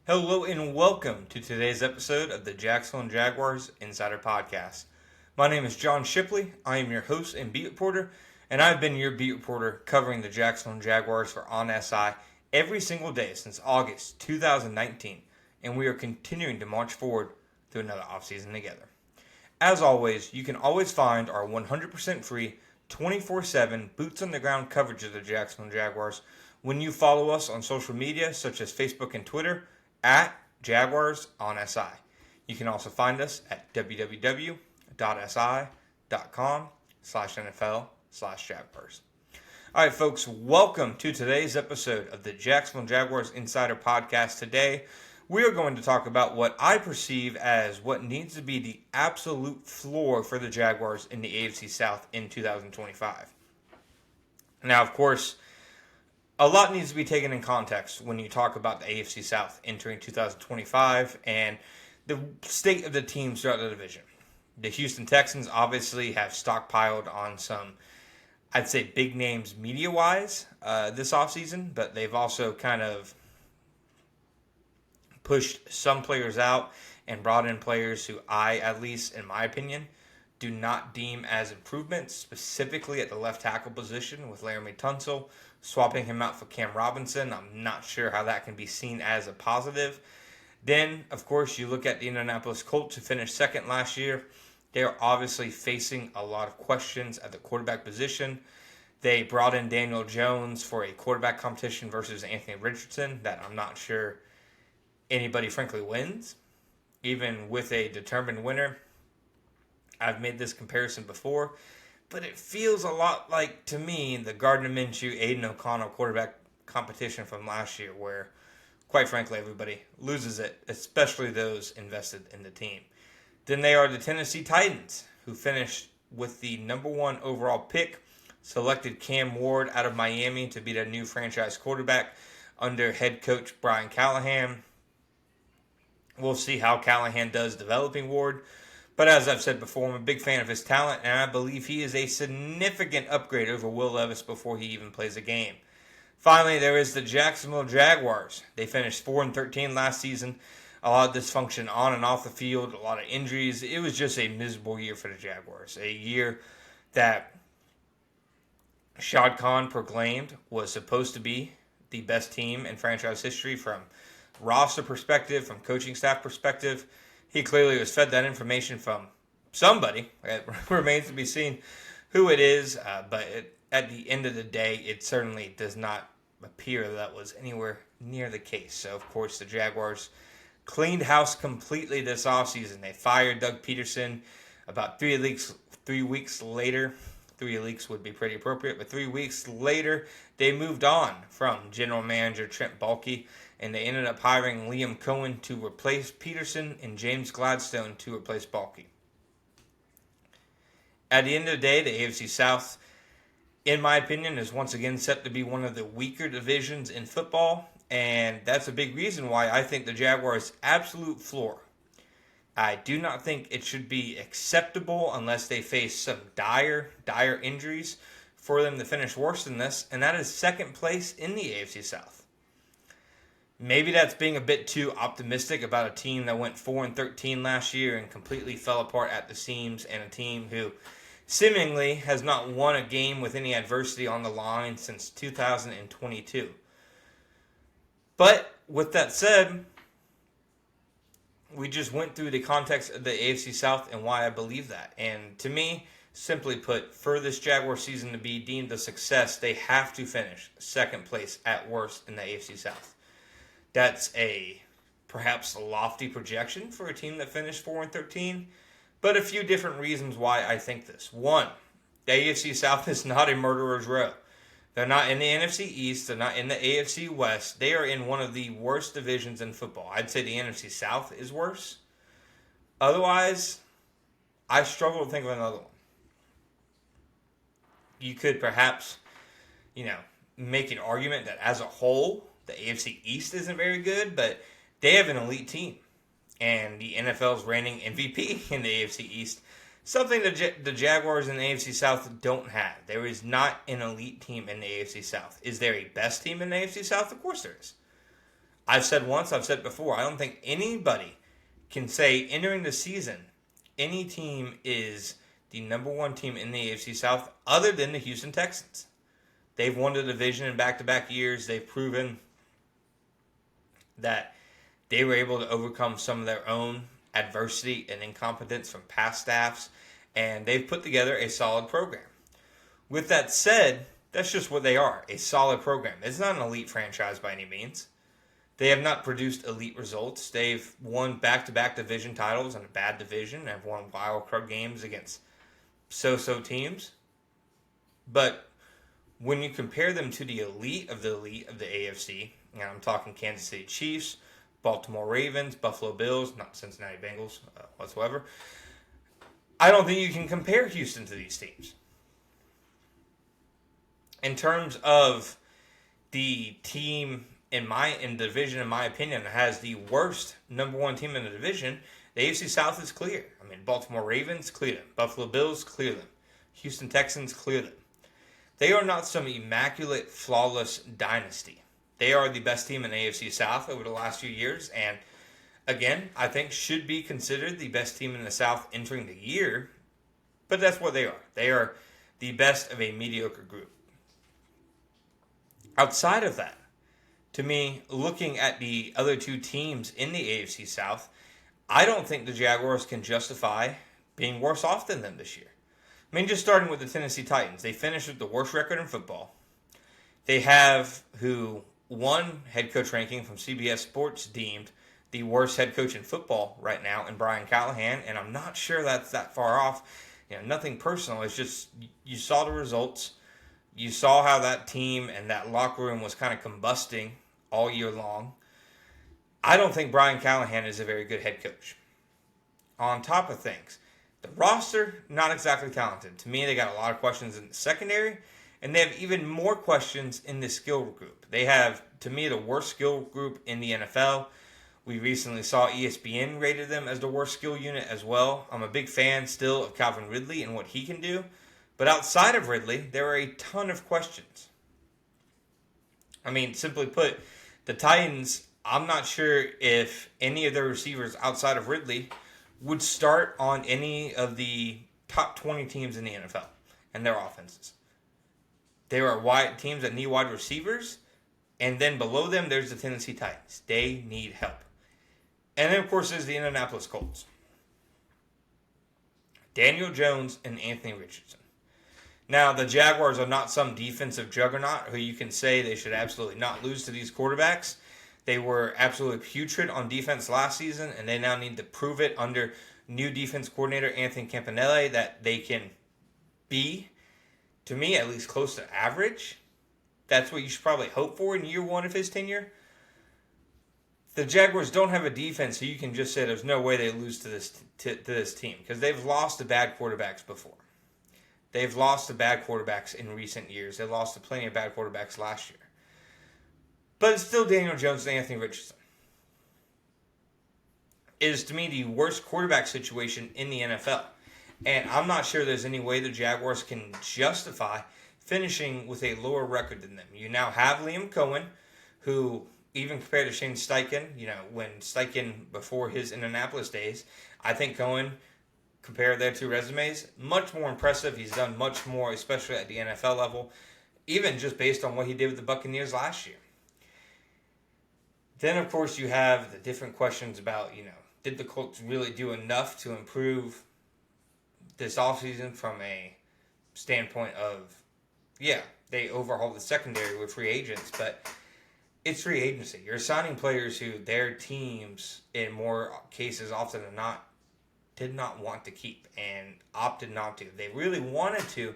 Hello and welcome to today's episode of the Jacksonville Jaguars Insider Podcast. My name is John Shipley. I am your host and beat reporter, and I've been your beat reporter covering the Jacksonville Jaguars for On SI every single day since August 2019, and we are continuing to march forward through another offseason together. As always, you can always find our 100% free 24/7 boots on the ground coverage of the Jacksonville Jaguars when you follow us on social media such as Facebook and Twitter at Jaguars on SI. You can also find us at www.si.com/NFL/Jaguars. All right, folks, welcome to today's episode of the Jacksonville Jaguars Insider Podcast. Today, we are going to talk about what I perceive as what needs to be the absolute floor for the Jaguars in the AFC South in 2025. Now, of course, a lot needs to be taken in context when you talk about the AFC South entering 2025 and the state of the teams throughout the division. The Houston Texans obviously have stockpiled on some, I'd say, big names media-wise this offseason, but they've also kind of pushed some players out and brought in players who I, at least in my opinion, do not deem as improvements, specifically at the left tackle position with Laramie Tunsil, swapping him out for Cam Robinson. I'm not sure how that can be seen as a positive. Then, of course, you look at the Indianapolis Colts, who finished second last year. They're obviously facing a lot of questions at the quarterback position. They brought in Daniel Jones for a quarterback competition versus Anthony Richardson that I'm not sure anybody frankly wins, even with a determined winner. I've made this comparison before, but it feels a lot like, to me, the Gardner Minshew, Aiden O'Connell quarterback competition from last year, where, quite frankly, everybody loses it, especially those invested in the team. Then they are the Tennessee Titans, who finished with the number one overall pick, selected Cam Ward out of Miami to be their new franchise quarterback under head coach Brian Callahan. We'll see how Callahan does developing Ward. But as I've said before, I'm a big fan of his talent, and I believe he is a significant upgrade over Will Levis before he even plays a game. Finally, there is the Jacksonville Jaguars. They finished 4-13 last season. A lot of dysfunction on and off the field, a lot of injuries. It was just a miserable year for the Jaguars. A year that Shad Khan proclaimed was supposed to be the best team in franchise history from roster perspective, from coaching staff perspective. He clearly was fed that information from somebody. It remains to be seen who it is, but at the end of the day, it certainly does not appear that was anywhere near the case. So, of course, the Jaguars cleaned house completely this offseason. They fired Doug Peterson about 3 weeks later. 3 weeks would be pretty appropriate, but 3 weeks later, they moved on from general manager Trent Baalke, and they ended up hiring Liam Cohen to replace Peterson and James Gladstone to replace Baalke. At the end of the day, the AFC South, in my opinion, is once again set to be one of the weaker divisions in football, and that's a big reason why I think the Jaguars' absolute floor. I do not think it should be acceptable unless they face some dire injuries for them to finish worse than this, and that is second place in the AFC South. Maybe that's being a bit too optimistic about a team that went 4-13 last year and completely fell apart at the seams, and a team who seemingly has not won a game with any adversity on the line since 2022. But with that said, we just went through the context of the AFC South and why I believe that. And to me, simply put, for this Jaguar season to be deemed a success, they have to finish second place at worst in the AFC South. That's a perhaps a lofty projection for a team that finished 4-13, but a few different reasons why I think this. One, the AFC South is not a murderer's row. They're not in the NFC East. They're not in the AFC West. They are in one of the worst divisions in football. I'd say the NFC South is worse. Otherwise, I struggle to think of another one. You could perhaps, make an argument that as a whole, the AFC East isn't very good, but they have an elite team. And the NFL's reigning MVP in the AFC East, something that the Jaguars in the AFC South don't have. There is not an elite team in the AFC South. Is there a best team in the AFC South? Of course there is. I've said once, I've said before, I don't think anybody can say entering the season any team is the number one team in the AFC South other than the Houston Texans. They've won the division in back-to-back years. They've proven that they were able to overcome some of their own adversity and incompetence from past staffs, and they've put together a solid program. With that said, that's just what they are, a solid program. It's not an elite franchise by any means. They have not produced elite results. They've won back-to-back division titles in a bad division and have won wild card games against so-so teams. But when you compare them to the elite of the AFC, I'm talking Kansas City Chiefs, Baltimore Ravens, Buffalo Bills, not Cincinnati Bengals whatsoever, I don't think you can compare Houston to these teams. In terms of the team in the division, in my opinion, that has the worst number one team in the division, the AFC South is clear. I mean, Baltimore Ravens, clear them. Buffalo Bills, clear them. Houston Texans, clear them. They are not some immaculate, flawless dynasty. They are the best team in the AFC South over the last few years, and again, I think should be considered the best team in the South entering the year, but that's what they are. They are the best of a mediocre group. Outside of that, to me, looking at the other two teams in the AFC South, I don't think the Jaguars can justify being worse off than them this year. I mean, just starting with the Tennessee Titans, they finished with the worst record in football. They have who one head coach ranking from CBS Sports deemed the worst head coach in football right now in Brian Callahan, and I'm not sure that's that far off. Nothing personal. It's just you saw the results. You saw how that team and that locker room was kind of combusting all year long. I don't think Brian Callahan is a very good head coach. On top of things, the roster, not exactly talented. To me, they got a lot of questions in the secondary, and they have even more questions in the skill group. They have, to me, the worst skill group in the NFL. We recently saw ESPN rated them as the worst skill unit as well. I'm a big fan still of Calvin Ridley and what he can do. But outside of Ridley, there are a ton of questions. I mean, simply put, the Titans, I'm not sure if any of their receivers outside of Ridley would start on any of the top 20 teams in the NFL and their offenses. There are teams that need wide receivers, and then below them, there's the Tennessee Titans. They need help. And then, of course, there's the Indianapolis Colts. Daniel Jones and Anthony Richardson. Now, the Jaguars are not some defensive juggernaut who you can say they should absolutely not lose to these quarterbacks. They were absolutely putrid on defense last season, and they now need to prove it under new defense coordinator Anthony Campanile that they can be, to me, at least close to average. That's what you should probably hope for in year one of his tenure. The Jaguars don't have a defense, so you can just say there's no way they lose to this team because they've lost to bad quarterbacks before. They've lost to bad quarterbacks in recent years. They lost to plenty of bad quarterbacks last year. But it's still Daniel Jones and Anthony Richardson. It is, to me, the worst quarterback situation in the NFL. And I'm not sure there's any way the Jaguars can justify finishing with a lower record than them. You now have Liam Cohen, who, even compared to Shane Steichen, when Steichen, before his Indianapolis days, I think Cohen, compare their two resumes, much more impressive. He's done much more, especially at the NFL level, even just based on what he did with the Buccaneers last year. Then, of course, you have the different questions about, did the Colts really do enough to improve this offseason from a standpoint of, they overhauled the secondary with free agents, but it's free agency. You're signing players who their teams, in more cases often than not, did not want to keep and opted not to. If they really wanted to,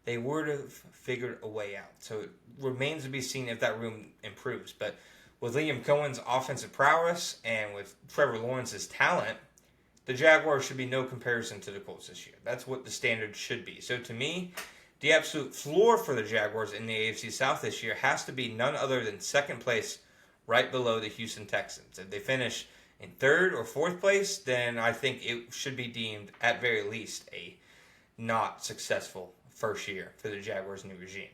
they would have figured a way out. So it remains to be seen if that room improves. But with Liam Cohen's offensive prowess and with Trevor Lawrence's talent, the Jaguars should be no comparison to the Colts this year. That's what the standard should be. So to me, the absolute floor for the Jaguars in the AFC South this year has to be none other than second place right below the Houston Texans. If they finish in third or fourth place, then I think it should be deemed, at very least, a not successful first year for the Jaguars' new regime.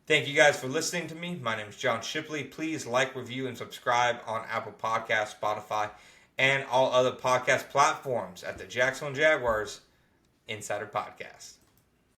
Thank you guys for listening to me. My name is John Shipley. Please like, review, and subscribe on Apple Podcasts, Spotify, and all other podcast platforms at the Jacksonville Jaguars Insider Podcast.